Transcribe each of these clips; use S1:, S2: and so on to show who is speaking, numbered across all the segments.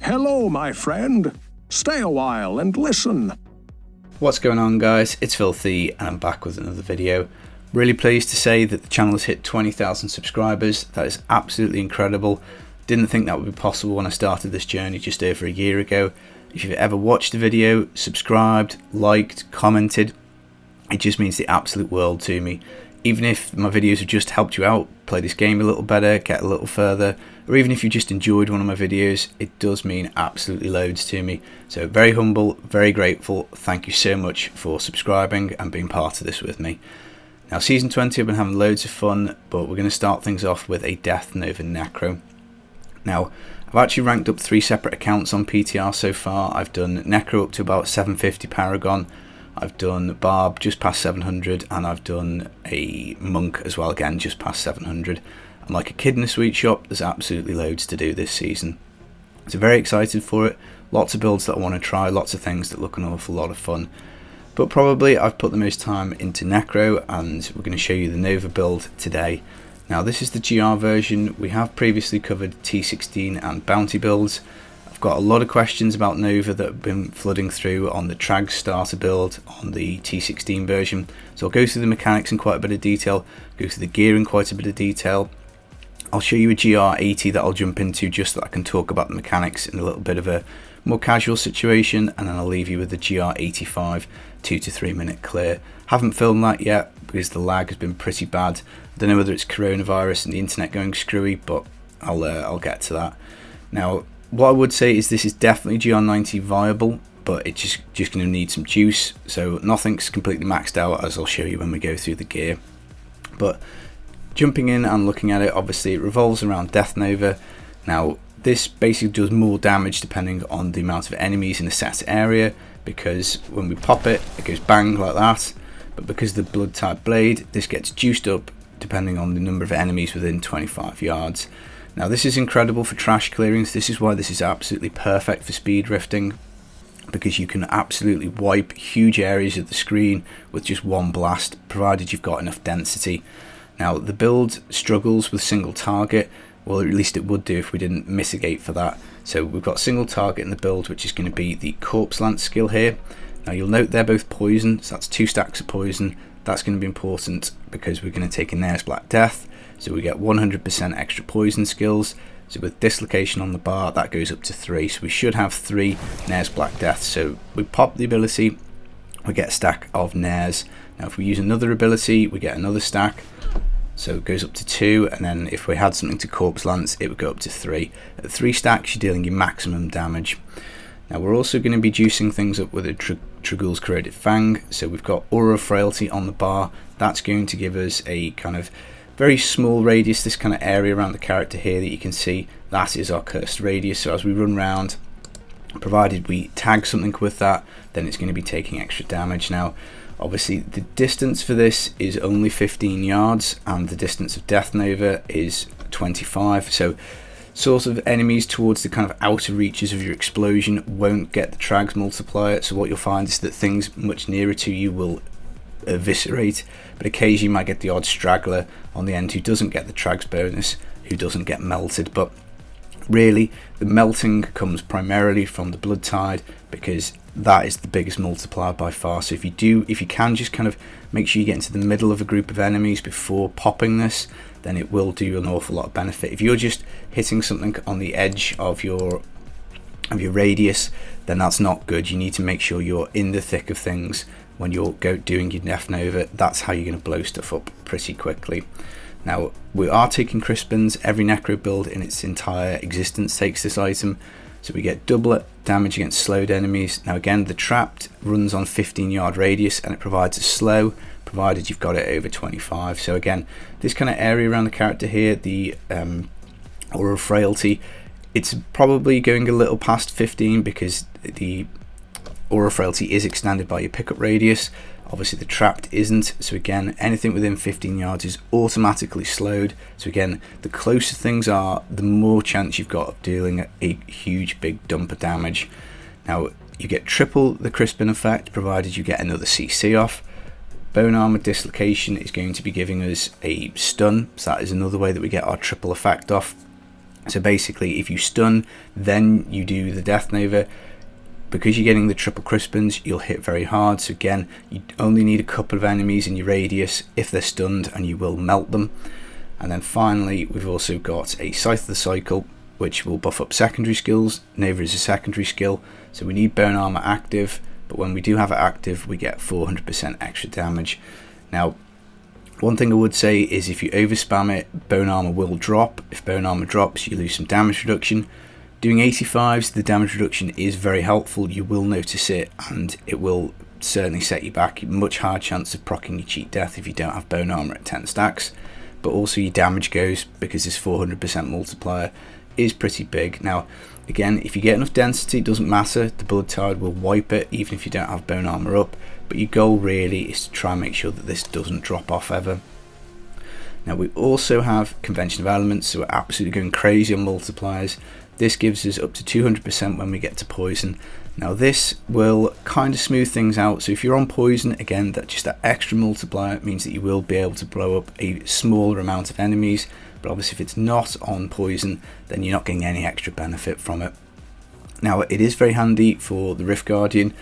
S1: Hello, my friend. Stay a while and listen.
S2: What's going on, guys? It's Filthy and I'm back with another video. Really pleased to say that the channel has hit 20,000 subscribers. That is absolutely incredible. Didn't think that would be possible when I started this journey just over a year ago. If you've ever watched a video, subscribed, liked, commented, it just means the absolute world to me. Even if my videos have just helped you out, play this game a little better, get a little further, or even if you just enjoyed one of my videos, it does mean absolutely loads to me. So very humble, very grateful. Thank you so much for subscribing and being part of this with me. Now, season 20, I've been having loads of fun, but we're going to start things off with a Death Nova Necro. Now, I've actually ranked up 3 separate accounts on PTR so far. I've done Necro up to about 750 Paragon, I've done Barb just past 700, and I've done a Monk as well, again just past 700. I'm like a kid in a sweet shop. There's absolutely loads to do this season. So very excited for it. Lots of builds that I want to try, lots of things that look an awful lot of fun. But probably I've put the most time into Necro, and we're going to show you the Nova build today. Now, this is the GR version. We have previously covered T16 and Bounty builds. I've got a lot of questions about Nova that have been flooding through on the Trag starter build on the T16 version. So I'll go through the mechanics in quite a bit of detail, go through the gear in quite a bit of detail. I'll show you a GR80 that I'll jump into just so that I can talk about the mechanics in a little bit of a more casual situation, and then I'll leave you with the GR85 2 to 3 minute clear. Haven't filmed that yet because the lag has been pretty bad. I don't know whether it's coronavirus and the internet going screwy, but I'll get to that. Now, what I would say is this is definitely GR90 viable, but it's just going to need some juice. So nothing's completely maxed out, as I'll show you when we go through the gear. But jumping in and looking at it, obviously it revolves around Death Nova. Now, this basically does more damage depending on the amount of enemies in a set area, because when we pop it, it goes bang like that. But because of the blood type blade, this gets juiced up depending on the number of enemies within 25 yards. Now, this is incredible for trash clearings. This is why this is absolutely perfect for speed rifting, because you can absolutely wipe huge areas of the screen with just one blast, provided you've got enough density. Now, the build struggles with single target. Well, at least it would do if we didn't mitigate for that. So we've got single target in the build, which is going to be the Corpse Lance skill here. Now, you'll note they're both poison, so that's 2 stacks of poison. That's going to be important because we're going to take a Nair's Black Death, so we get 100% extra poison skills. So with dislocation on the bar, that goes up to 3, so we should have 3 Nair's Black Deaths. So we pop the ability, we get a stack of Nairs. Now, if we use another ability, we get another stack. So it goes up to 2, and then if we had something to Corpse Lance, it would go up to 3. At 3 stacks, you're dealing your maximum damage. Now, we're also going to be juicing things up with a trag'ouls Corroded Fang. So we've got Aura of Frailty on the bar. That's going to give us a kind of very small radius, this kind of area around the character here that you can see. That is our cursed radius. So as we run around, provided we tag something with that, then it's going to be taking extra damage. Now, obviously, the distance for this is only 15 yards, and the distance of Death Nova is 25. So sort of enemies towards the kind of outer reaches of your explosion won't get the Trag's multiplier. So what you'll find is that things much nearer to you will eviscerate, but occasionally you might get the odd straggler on the end who doesn't get the Trag's bonus, who doesn't get melted. But really, the melting comes primarily from the Blood Tide, because that is the biggest multiplier by far. So if you can just kind of make sure you get into the middle of a group of enemies before popping this, then it will do you an awful lot of benefit. If you're just hitting something on the edge of your radius, then that's not good. You need to make sure you're in the thick of things when you're doing your Death Nova. That's how you're going to blow stuff up pretty quickly. Now, we are taking Crispins. Every Necro build in its entire existence takes this item. So we get double damage against slowed enemies. Now again, the Trapped runs on 15-yard radius, and it provides a slow, provided you've got it over 25. So again, this kind of area around the character here, the Aura of Frailty, it's probably going a little past 15 because the Aura of Frailty is extended by your pickup radius. Obviously the Trapped isn't, so again, anything within 15 yards is automatically slowed. So again, the closer things are, the more chance you've got of dealing a huge big dump of damage. Now, you get triple the Crispin effect, provided you get another CC off. Bone Armor Dislocation is going to be giving us a stun, so that is another way that we get our triple effect off. So basically, if you stun, then you do the Death Nova. Because you're getting the triple crispins, you'll hit very hard. So again, you only need a couple of enemies in your radius if they're stunned, and you will melt them. And then finally, we've also got a Scythe of the Cycle, which will buff up secondary skills. Nova is a secondary skill, so we need Bone Armor active, but when we do have it active, we get 400% extra damage. Now, one thing I would say is if you overspam it, Bone Armor will drop. If Bone Armor drops, you lose some damage reduction. Doing 85s, the damage reduction is very helpful. You will notice it, and it will certainly set you back. Much higher chance of proccing your cheat death if you don't have Bone Armor at 10 stacks. But also your damage goes, because this 400% multiplier is pretty big. Now, again, if you get enough density, it doesn't matter. The Blood Tide will wipe it, even if you don't have Bone Armor up. But your goal really is to try and make sure that this doesn't drop off ever. Now, we also have Convention of Elements, so we're absolutely going crazy on multipliers. This gives us up to 200% when we get to poison. Now this will kind of smooth things out, so if you're on poison, again, that extra multiplier means that you will be able to blow up a smaller amount of enemies, but obviously if it's not on poison, then you're not getting any extra benefit from it. Now it is very handy for the Rift Guardian.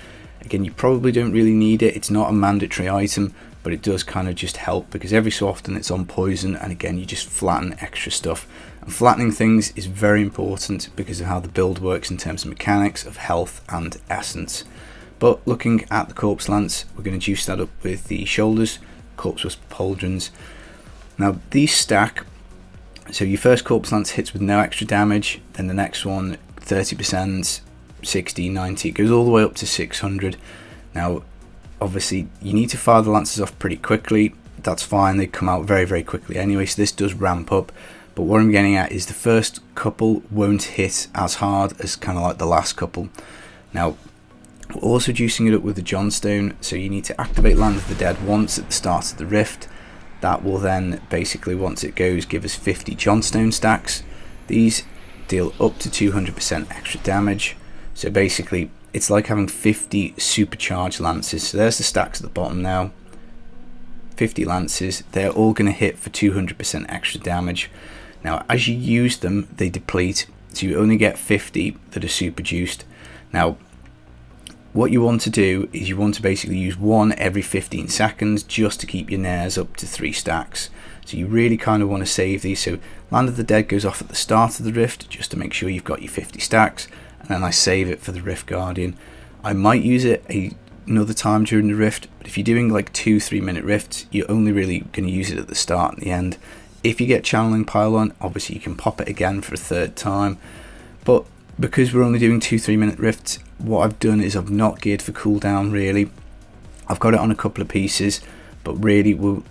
S2: Again, you probably don't really need it, it's not a mandatory item, but it does kind of just help because every so often it's on poison, and again you just flatten extra stuff. And flattening things is very important because of how the build works in terms of mechanics of health and essence. But looking at the Corpse Lance, we're going to juice that up with the shoulders, Corpse Wisp Pauldrons. Now these stack, so your first Corpse Lance hits with no extra damage, then the next one 30%, 60, 90, it goes all the way up to 600. Now obviously you need to fire the lances off pretty quickly, that's fine, they come out very very quickly anyway, so this does ramp up. But what I'm getting at is the first couple won't hit as hard as kind of like the last couple. Now we're also juicing it up with the Johnstone, so you need to activate Land of the Dead once at the start of the rift. That will then basically, once it goes, give us 50 Johnstone stacks. These deal up to 200% extra damage, so basically it's like having 50 supercharged lances. So there's the stacks at the bottom now, 50 lances, they're all going to hit for 200% extra damage. Now as you use them, they deplete, so you only get 50 that are super juiced. Now what you want to do is you want to basically use one every 15 seconds just to keep your nares up to 3 stacks. So you really kind of want to save these. So Land of the Dead goes off at the start of the rift just to make sure you've got your 50 stacks, and then I save it for the Rift Guardian. I might use it another time during the rift, but if you're doing like 2-3 minute rifts, you're only really going to use it at the start and the end. If you get Channeling Pylon, obviously you can pop it again for a third time, but because we're only doing 2-3 minute rifts, what I've done is I've not geared for cooldown really. I've got it on a couple of pieces, but really we're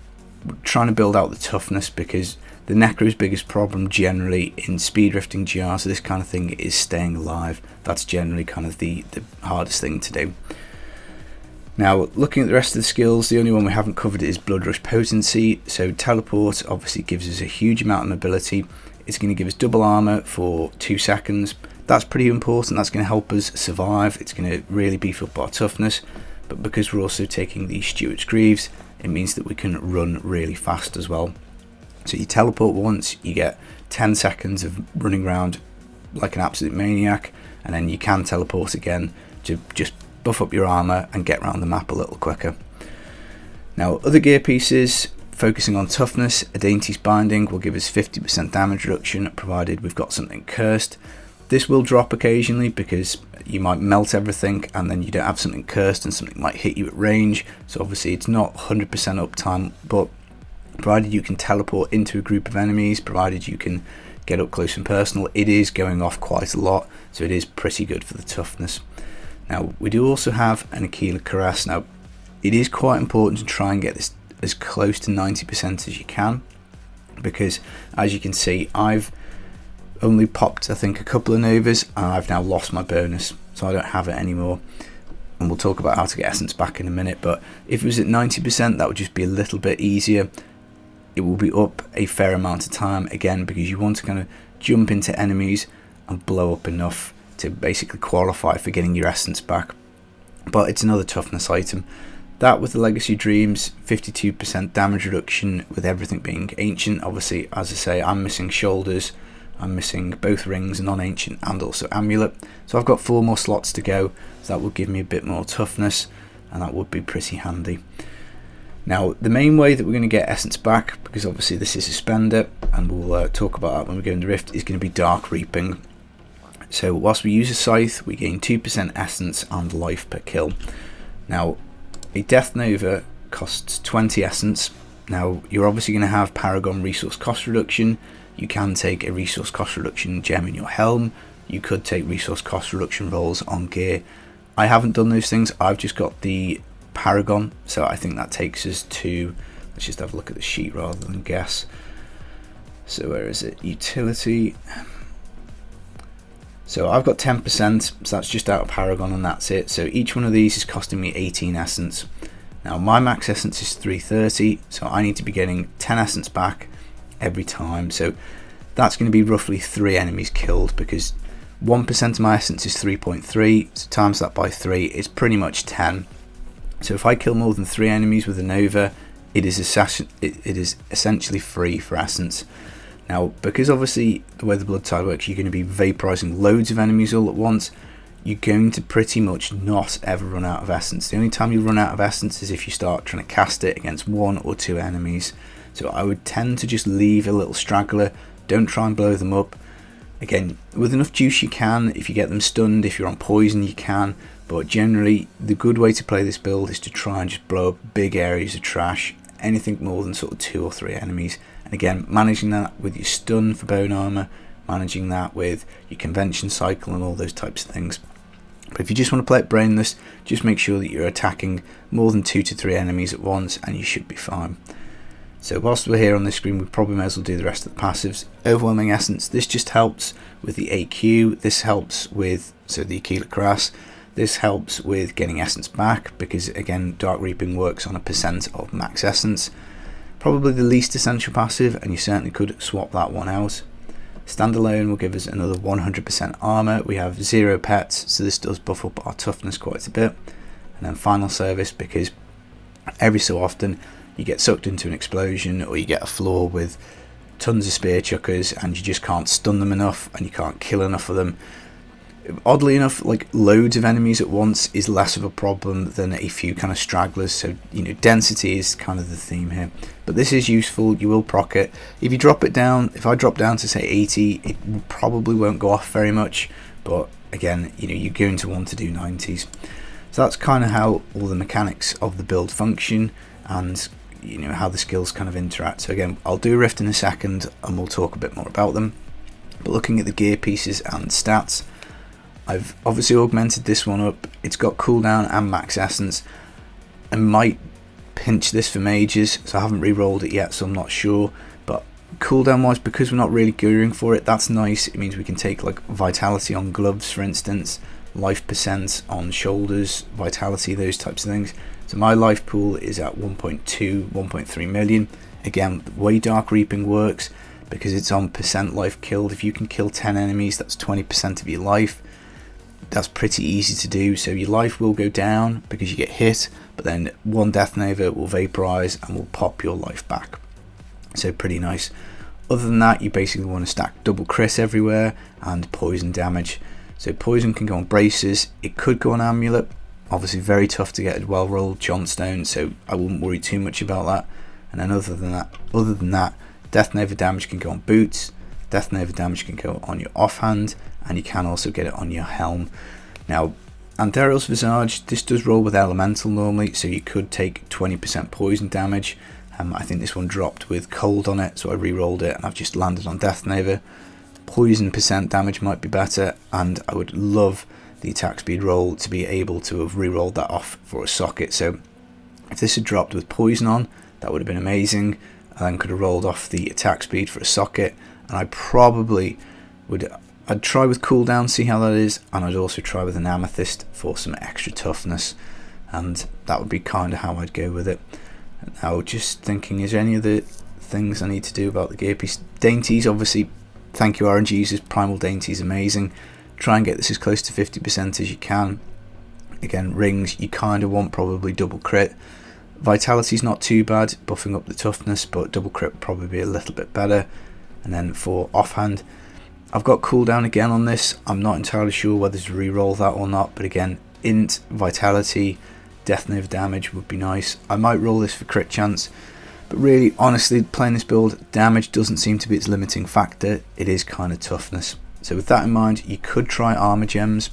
S2: trying to build out the toughness, because the Necro's biggest problem generally in speed rifting GR, so this kind of thing, is staying alive. That's generally kind of the hardest thing to do. Now looking at the rest of the skills, the only one we haven't covered is Blood Rush Potency. So Teleport obviously gives us a huge amount of mobility. It's going to give us double armor for 2 seconds. That's pretty important, that's going to help us survive, it's going to really beef up our toughness. But because we're also taking the Stewart's Greaves, it means that we can run really fast as well. So you teleport once, you get 10 seconds of running around like an absolute maniac, and then you can teleport again to just buff up your armor and get around the map a little quicker. Now other gear pieces, focusing on toughness, a Dainty's Binding will give us 50% damage reduction provided we've got something cursed. This will drop occasionally because you might melt everything and then you don't have something cursed and something might hit you at range, so obviously it's not 100% uptime, but provided you can teleport into a group of enemies, provided you can get up close and personal, it is going off quite a lot, so it is pretty good for the toughness. Now we do also have an Aquila Caress. Now it is quite important to try and get this as close to 90% as you can, because as you can see I've only popped I think a couple of Novas and I've now lost my bonus, so I don't have it anymore, and we'll talk about how to get essence back in a minute. But if it was at 90%, that would just be a little bit easier. It will be up a fair amount of time, again because you want to kind of jump into enemies and blow up enough to basically qualify for getting your essence back. But it's another toughness item. That with the Legacy Dreams, 52% damage reduction with everything being ancient. Obviously, as I say, I'm missing shoulders, I'm missing both rings, non-ancient and also amulet. So I've got 4 more slots to go, so that will give me a bit more toughness, and that would be pretty handy. Now the main way that we're going to get essence back, because obviously this is a spender, and we'll talk about that when we go into Rift, is going to be dark reaping. So whilst we use a scythe, we gain 2% essence and life per kill. Now a Death Nova costs 20 essence. Now you're obviously going to have Paragon resource cost reduction. You can take a resource cost reduction gem in your helm. You could take resource cost reduction rolls on gear. I haven't done those things. I've just got the Paragon, so I think that takes us to, let's just have a look at the sheet rather than guess. So where is it? Utility. So I've got 10%, so that's just out of Paragon and that's it. So each one of these is costing me 18 essence. Now my max essence is 330, so I need to be getting 10 essence back every time. So that's going to be roughly 3 enemies killed, because 1% of my essence is 3.3, so times that by 3 is pretty much 10. So if I kill more than 3 enemies with a Nova, it is essentially free for essence. Now, because obviously the way the blood tide works, you're going to be vaporizing loads of enemies all at once, you're going to pretty much not ever run out of essence. The only time you run out of essence is if you start trying to cast it against 1 or 2 enemies. So I would tend to just leave a little straggler, don't try and blow them up. Again, with enough juice you can. If you get them stunned, if you're on poison you can, but generally the good way to play this build is to try and just blow up big areas of trash, anything more than sort of 2 or 3 enemies. And again, managing that with your stun for bone armor, managing that with your convention cycle and all those types of things. But if you just want to play it brainless, just make sure that you're attacking more than 2 to 3 enemies at once and you should be fine. So whilst we're here on this screen, we probably may as well do the rest of the passives. Overwhelming Essence, this just helps with the AQ, this helps with, so the Aquila Crass, this helps with getting essence back, because again, Dark Reaping works on a percent of max essence. Probably the least essential passive, and you certainly could swap that one out. Standalone will give us another 100% armor. We have 0 pets, so this does buff up our toughness quite a bit. And then Final Service, because every so often you get sucked into an explosion, or you get a floor with tons of spear chuckers and you just can't stun them enough and you can't kill enough of them. Oddly enough, like loads of enemies at once is less of a problem than a few kind of stragglers, so you know, density is kind of the theme here. But this is useful, you will proc it. If you drop it down, if I drop down to say 80, it probably won't go off very much, but again, you know, you're going to want to do 90s. So that's kind of how all the mechanics of the build function, and you know, how the skills kind of interact. So again, I'll do a Rift in a second and we'll talk a bit more about them. But looking at the gear pieces and stats, I've obviously augmented this one up. It's got cooldown and max essence. I might pinch this for mages, so I haven't re-rolled it yet, so I'm not sure. But cooldown wise, because we're not really gearing for it, that's nice. It means we can take like vitality on gloves, for instance, life percent on shoulders, vitality, those types of things. So my life pool is at 1.2, 1.3 million. Again, the way Dark Reaping works, because it's on percent life killed, if you can kill 10 enemies, that's 20% of your life. That's pretty easy to do. So your life will go down because you get hit, but then one Death Nova will vaporize and will pop your life back. So pretty nice. Other than that, you basically want to stack double crit everywhere and poison damage. So poison can go on braces, it could go on amulet. Obviously very tough to get a well rolled Johnstone, so I wouldn't worry too much about that. And then other than that, Death Nova damage can go on boots, Death Nova damage can go on your offhand, and you can also get it on your helm. Now, Andariel's Visage, this does roll with elemental normally, so you could take 20% poison damage. I think this one dropped with cold on it, so I re-rolled it and I've just landed on Death Nova. Poison percent damage might be better, and I would love the attack speed roll to be able to have re-rolled that off for a socket. So if this had dropped with poison on, that would have been amazing. I then could have rolled off the attack speed for a socket, and I probably would, I'd try with cooldown, see how that is, and I'd also try with an amethyst for some extra toughness, and that would be kind of how I'd go with it. Now, just thinking, is there any other things I need to do about the gear piece? Dainties, obviously, thank you RNG users, Primal Dainty is amazing. Try and get this as close to 50% as you can. Again, rings, you kind of want probably double crit. Vitality's not too bad, buffing up the toughness, but double crit would probably be a little bit better. And then for offhand, I've got cooldown again on this. I'm not entirely sure whether to re-roll that or not, but again, int, vitality, death nerve damage would be nice. I might roll this for crit chance, but really, honestly, playing this build, damage doesn't seem to be its limiting factor. It is kind of toughness. So with that in mind, you could try armor gems.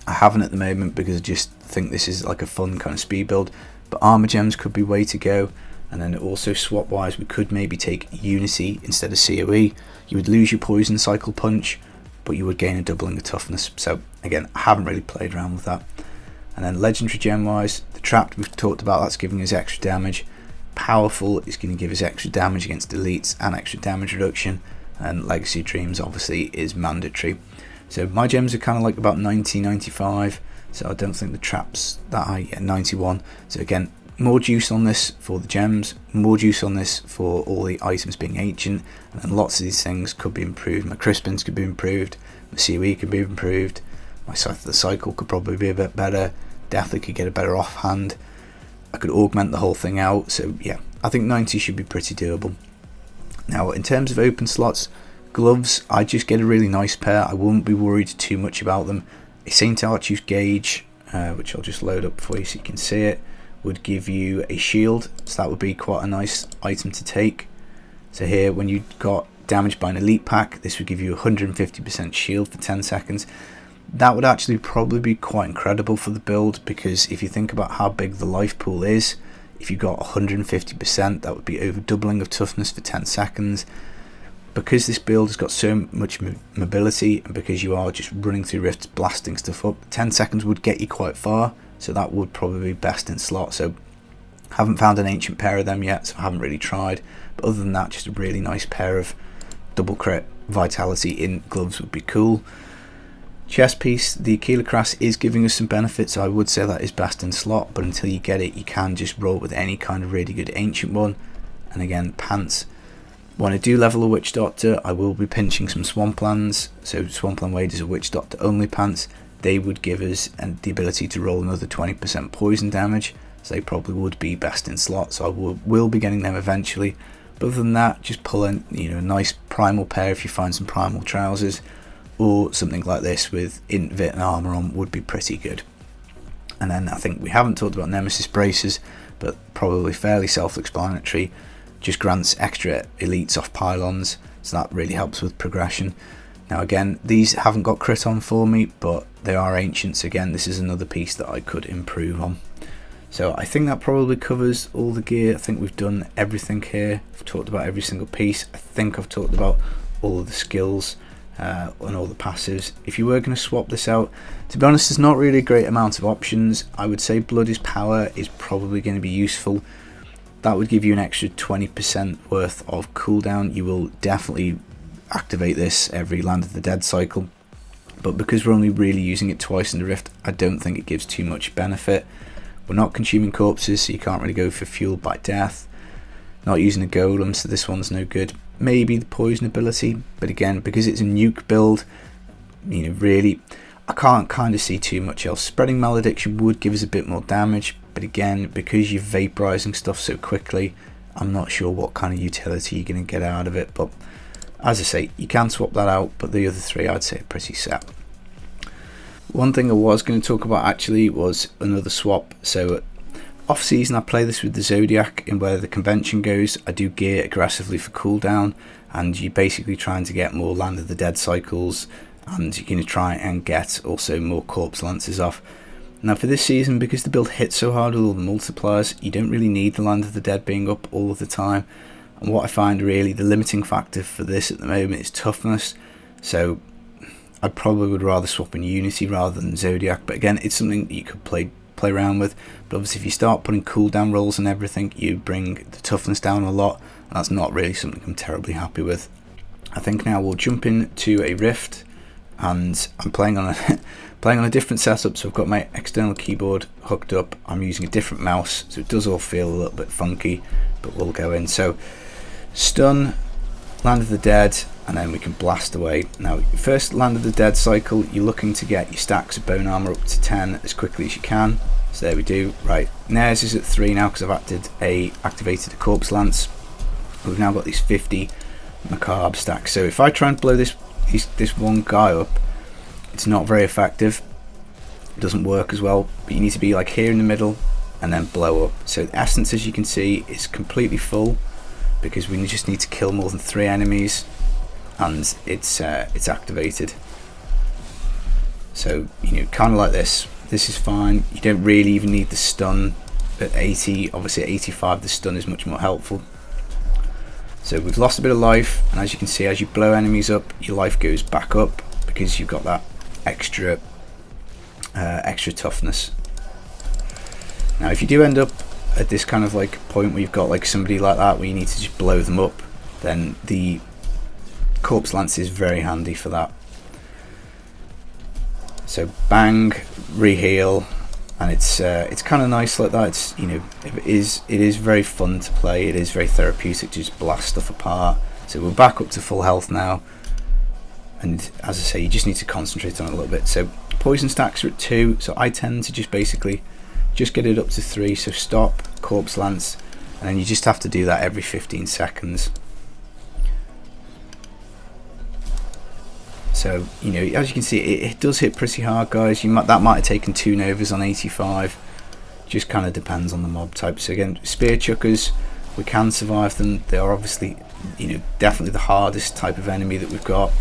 S2: I haven't at the moment because I just think this is like a fun kind of speed build, but armor gems could be way to go. And then also swap wise, we could maybe take unity instead of COE. You would lose your poison cycle punch, but you would gain a doubling of toughness. So again, I haven't really played around with that. And then legendary gem wise, the trapped we've talked about, that's giving us extra damage. Powerful is going to give us extra damage against elites and extra damage reduction. And legacy dreams obviously is mandatory. So my gems are kind of like about 90, 95. So I don't think the traps that high. Yeah, 91. So again, more juice on this for the gems, more juice on this for all the items being ancient, and then lots of these things could be improved. My crispins could be improved, my COE could be improved, my Scythe of the Cycle could probably be a bit better, definitely could get a better offhand. I could augment the whole thing out, so yeah, I think 90 should be pretty doable. Now in terms of open slots, gloves, I just get a really nice pair. I wouldn't be worried too much about them. A St. Archie's gauge, which I'll just load up for you so you can see it, would give you a shield, so that would be quite a nice item to take. So here, when you got damaged by an elite pack, this would give you 150% shield for 10 seconds. That would actually probably be quite incredible for the build, because if you think about how big the life pool is, if you got 150%, that would be over doubling of toughness for 10 seconds. Because this build has got so much mobility, and because you are just running through rifts blasting stuff up, 10 seconds would get you quite far. So that would probably be best in slot. So haven't found an ancient pair of them yet, so I haven't really tried. But other than that, just a really nice pair of double crit vitality in gloves would be cool. Chest piece, the Aquila Crass is giving us some benefits, so I would say that is best in slot, but until you get it, you can just roll with any kind of really good ancient one. And again, pants. When I do level a Witch Doctor, I will be pinching some Swamplands. So Swampland Waders are Witch Doctor only pants. They would give us the ability to roll another 20% poison damage, so they probably would be best in slot, so I will be getting them eventually. But other than that, just pull in, you know, a nice primal pair if you find some primal trousers, or something like this with int, vit and armor on would be pretty good. And then I think we haven't talked about Nemesis braces, but probably fairly self-explanatory. Just grants extra elites off pylons, so that really helps with progression. Now again, these haven't got crit on for me, but they are ancients. Again, this is another piece that I could improve on. So I think that probably covers all the gear. I think we've done everything here. I've talked about every single piece. I think I've talked about all of the skills and all the passives. If you were going to swap this out, to be honest, there's not really a great amount of options. I would say Blood is Power is probably going to be useful. That would give you an extra 20% worth of cooldown. You will definitely activate this every Land of the Dead cycle, but because we're only really using it twice in the Rift, I don't think it gives too much benefit. We're not consuming corpses, so you can't really go for Fueled by Death. Not using a golem, so this one's no good. Maybe the poison ability, but again, because it's a nuke build, you know, really I can't kind of see too much else. Spreading Malediction would give us a bit more damage, but again, because you're vaporizing stuff so quickly, I'm not sure what kind of utility you're going to get out of it. But as I say, you can swap that out, but the other three I'd say are pretty set. One thing I was going to talk about actually was another swap. So off season I play this with the Zodiac, and where the convention goes I do gear aggressively for cooldown, and you're basically trying to get more Land of the Dead cycles, and you're going to try and get also more Corpse Lances off. Now for this season, because the build hits so hard with all the multipliers, you don't really need the Land of the Dead being up all of the time. And what I find really the limiting factor for this at the moment is toughness. So I probably would rather swap in Unity rather than Zodiac, but again, it's something that you could play around with. But obviously if you start putting cooldown rolls and everything, you bring the toughness down a lot, and that's not really something I'm terribly happy with. I think now we'll jump into a Rift, and I'm playing on a different setup. So I've got my external keyboard hooked up, I'm using a different mouse, so it does all feel a little bit funky, but we'll go in. So stun, Land of the Dead, and then we can blast away. Now first Land of the Dead cycle, you're looking to get your stacks of bone armor up to 10 as quickly as you can. So there we do. Right, Nares is at 3 now because I've activated a Corpse Lance. We've now got these 50 macabre stacks. So if I try and blow this this one guy up, it's not very effective. It doesn't work as well, but you need to be like here in the middle and then blow up. So the essence, as you can see, is completely full because we just need to kill more than 3 enemies and it's activated. So, you know, kind of like this is fine. You don't really even need the stun at 80. Obviously at 85 the stun is much more helpful. So we've lost a bit of life, and as you can see, as you blow enemies up, your life goes back up because you've got that extra toughness. Now if you do end up at this kind of like point where you've got like somebody like that where you need to just blow them up, then the corpse lance is very handy for that. So bang, reheal, and it's kind of nice like that. It's, you know, it is very fun to play. It is very therapeutic to just blast stuff apart. So we're back up to full health now, and as I say, you just need to concentrate on it a little bit. So poison stacks are at 2, so I tend to just basically just get it up to 3. So stop, corpse lance, and then you just have to do that every 15 seconds. So, you know, as you can see, it does hit pretty hard, guys. That might have taken 2 Novas on 85. Just kind of depends on the mob type. So again, spear chuckers, we can survive them. They are obviously, you know, definitely the hardest type of enemy that we've got.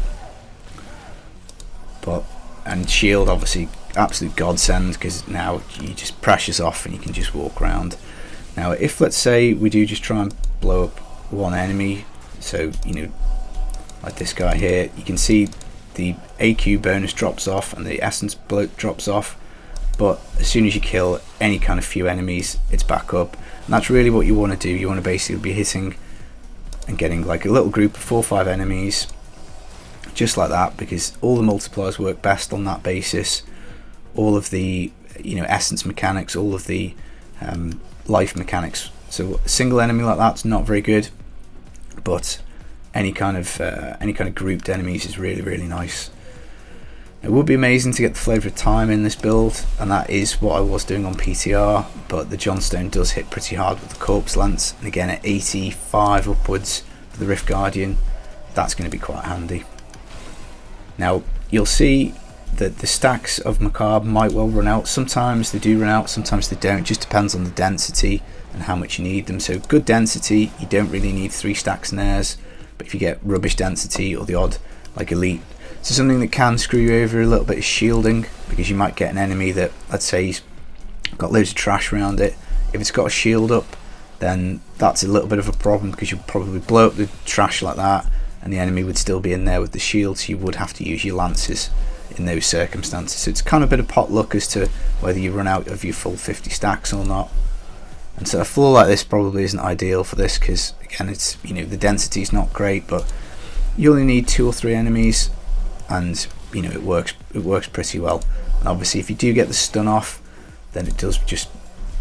S2: And shield, obviously, absolute godsend, because now you just pressures off and you can just walk around. Now, if let's say we do just try and blow up one enemy, so, you know, like this guy here, you can see the AQ bonus drops off and the essence bloat drops off, but as soon as you kill any kind of few enemies, it's back up. And that's really what you want to do. You want to basically be hitting and getting like a little group of 4 or 5 enemies, just like that, because all the multipliers work best on that basis. All of the, you know, essence mechanics, all of the life mechanics. So a single enemy like that's not very good, but any kind of grouped enemies is really, really nice. It would be amazing to get the flavour of time in this build, and that is what I was doing on PTR, but the Johnstone does hit pretty hard with the corpse lance, and again at 85 upwards for the Rift Guardian, that's going to be quite handy. Now you'll see that the stacks of Macabre might well run out. Sometimes they do run out, sometimes they don't. It just depends on the density and how much you need them. So good density, you don't really need 3 stacks Nares, but if you get rubbish density or the odd like elite, so something that can screw you over a little bit is shielding, because you might get an enemy that, let's say, he's got loads of trash around it. If it's got a shield up, then that's a little bit of a problem, because you'll probably blow up the trash like that and the enemy would still be in there with the shield, so you would have to use your lances in those circumstances. So it's kind of a bit of pot luck as to whether you run out of your full 50 stacks or not. And so a floor like this probably isn't ideal for this, because again, it's, you know, the density is not great, but you only need 2 or 3 enemies, and you know, it works pretty well. And obviously if you do get the stun off, then it does just,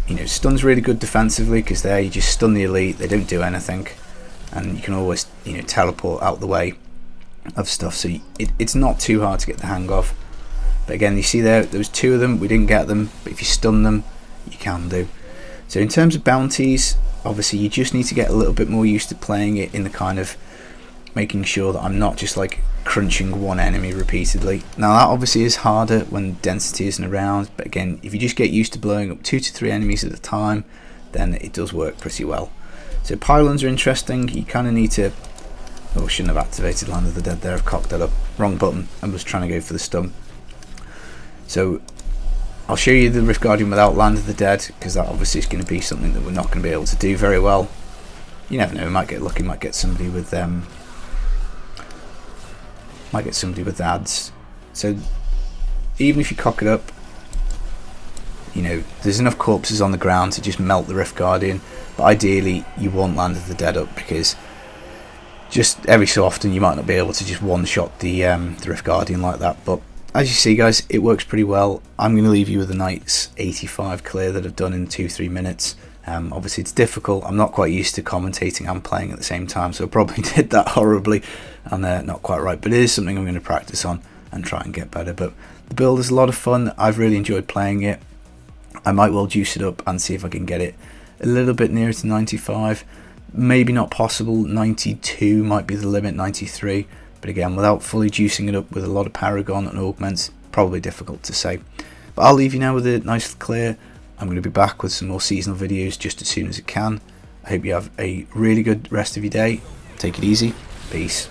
S2: you know, stun's really good defensively, because there you just stun the elite, they don't do anything, and you can always, you know, teleport out the way of stuff, so it's not too hard to get the hang of. But again, you see there was 2 of them, we didn't get them, but if you stun them, you can do. So in terms of bounties, obviously you just need to get a little bit more used to playing it in the kind of making sure that I'm not just like crunching one enemy repeatedly. Now that obviously is harder when density isn't around, but again, if you just get used to blowing up 2 to 3 enemies at a time, then it does work pretty well. So pylons are interesting. You kind of need to, oh, I shouldn't have activated Land of the Dead there, I've cocked that up, wrong button, I was trying to go for the stun. So I'll show you the Rift Guardian without Land of the Dead, because that obviously is going to be something that we're not going to be able to do very well. You never know, we might get lucky, might get somebody with ads. So even if you cock it up, you know, there's enough corpses on the ground to just melt the Rift Guardian, but ideally you want Land of the Dead up, because just every so often you might not be able to just one-shot the Rift Guardian like that. But as you see, guys, it works pretty well. I'm going to leave you with a nice 85 clear that I've done in 2-3 minutes. Obviously it's difficult, I'm not quite used to commentating and playing at the same time, so I probably did that horribly and not quite right, but it is something I'm going to practice on and try and get better. But the build is a lot of fun, I've really enjoyed playing it. I might well juice it up and see if I can get it a little bit nearer to 95. Maybe not possible, 92 might be the limit, 93, but again, without fully juicing it up with a lot of paragon and augments, probably difficult to say. But I'll leave you now with a nice clear. I'm going to be back with some more seasonal videos just as soon as I can. I hope you have a really good rest of your day. Take it easy. Peace.